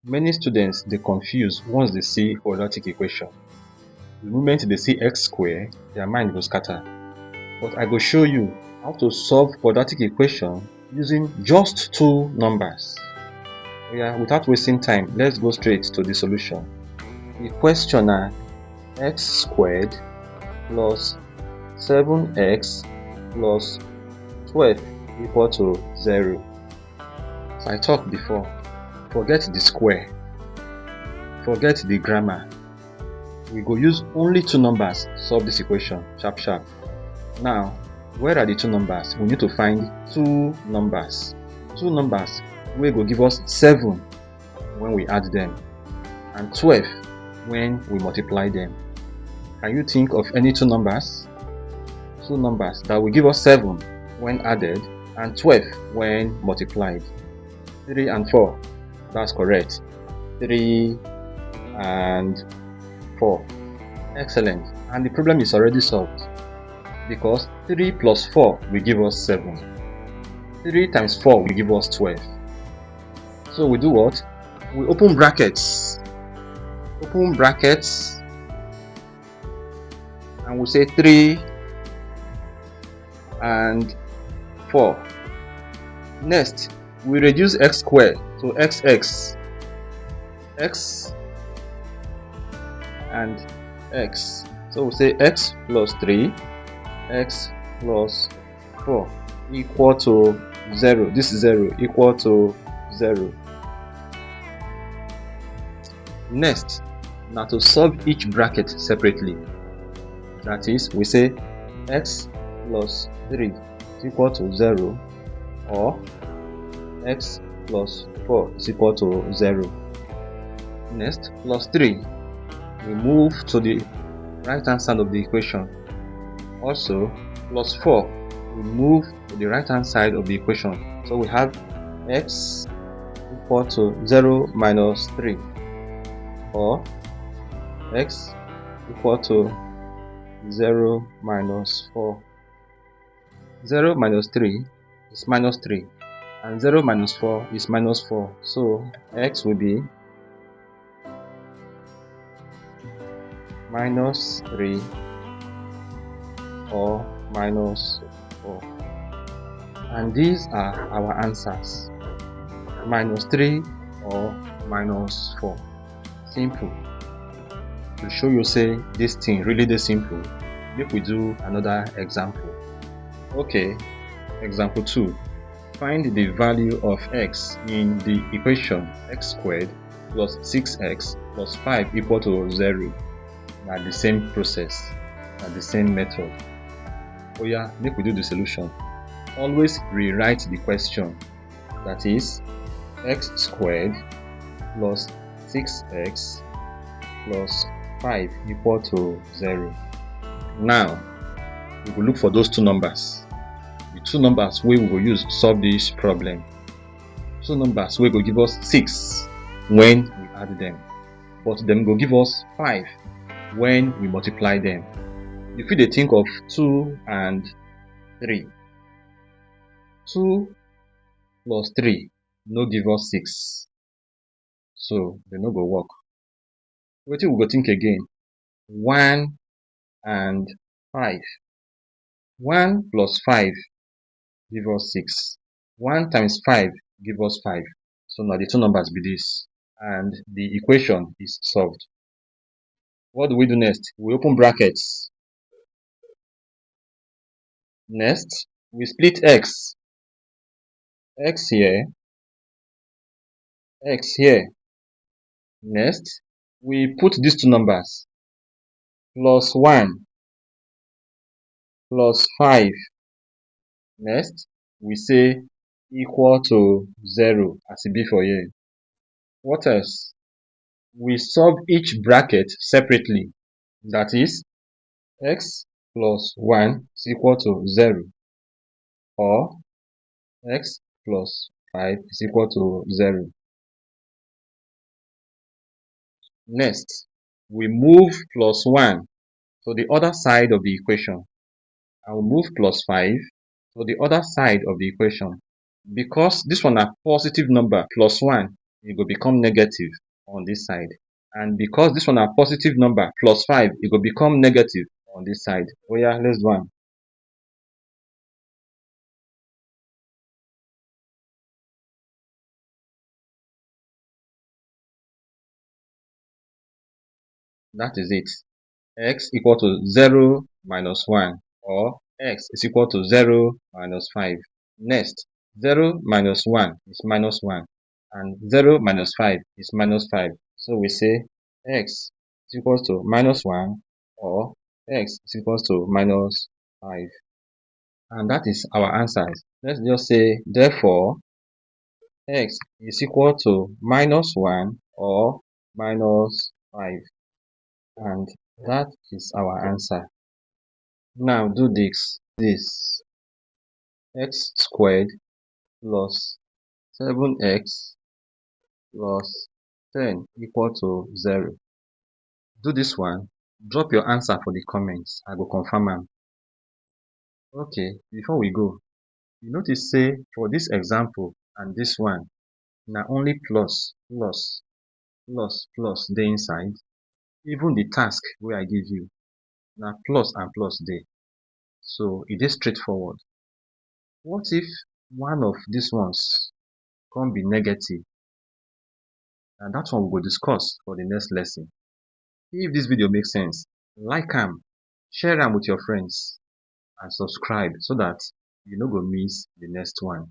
Many students dey confuse once they see quadratic equation. The moment they see x square, their mind go scatter. But I go show you how to solve quadratic equation using just two numbers. Yeah, without wasting time, let's go straight to the solution. The question na x squared plus 7x plus 12 equal to 0. As I talked before, forget the square, forget the grammar. We go use only two numbers solve this equation sharp. Now, where are the two numbers? We need to find two numbers wey go give us 7 when we add them and 12 when we multiply them. Can you think of any two numbers? Two numbers that will give us 7 when added and 12 when multiplied. 3 and 4. That's correct. 3 and 4. Excellent. And the problem is already solved because 3 plus 4 will give us 7. 3 times 4 will give us 12. So we do what? We open brackets. Open brackets. And we say 3 and 4. Next, we reduce x squared to xx. X and x. So we say x plus 3, x plus 4 equal to 0. This is 0 equal to 0. Next, now to solve each bracket separately. That is, we say x plus 3 is equal to 0 or x plus 4 is equal to 0. Next, plus 3. We move to the right hand side of the equation. Also, plus 4. We move to the right hand side of the equation. So we have x equal to 0 minus 3 or x equal to 0 minus 4. 0 minus 3 is minus 3 and 0 minus 4 is minus 4. So x will be minus 3 or minus 4. And these are our answers. Minus 3 or minus 4. Simple. To show you say this thing really dey simple, make we do another example. Okay, example 2. Find the value of x in the equation x squared plus 6x plus 5 equal to 0. Na the same process, na the same method. Oh yeah, make we do the solution. Always rewrite the question. That is x squared plus 6x plus 5 equal to 0. Now, we will look for those two numbers. The two numbers we will use to solve this problem. Two numbers we will give us 6 when we add them, but them will give us 5 when we multiply them. If you think of 2 and 3, 2 plus 3 no give us 6, so they no go work. Wetin we go think again? 1 and 5. 1 plus 5 give us 6. 1 times 5 give us 5. So now the two numbers be this, and the equation is solved. What do we do next? We open brackets. Next, we split x. X here, x here. Next, we put these two numbers. Plus 1, plus 5. Next, we say equal to 0 as it be for here. What else? We solve each bracket separately. That is, x plus 1 is equal to 0 or x plus 5 is equal to 0. Next, we move plus 1 to the other side of the equation. I will move plus 5 to the other side of the equation. Because this one a positive number, plus 1, it will become negative on this side. And because this one a positive number, plus 5, it will become negative on this side. Oh yeah, let's do one. That is it. X equal to 0 minus 1, or x is equal to 0 minus 5. Next, 0 minus 1 is minus 1, and 0 minus 5 is minus 5. So we say x is equal to minus 1, or x is equal to minus 5. And that is our answers. Let's just say, therefore, x is equal to minus 1 or minus 5. And that is our answer. Now do this x squared plus 7x plus 10 equal to 0. Do this one. Drop your answer for the comments. I go confirm am. Okay, before we go, you notice say for this example and this one, na only plus dey inside. Even the task wey I give you, na plus and plus dey. So it is straightforward. What if one of these ones come be negative? And that one we will discuss for the next lesson. If this video makes sense, like am, share am with your friends, and subscribe so that you no go miss the next one.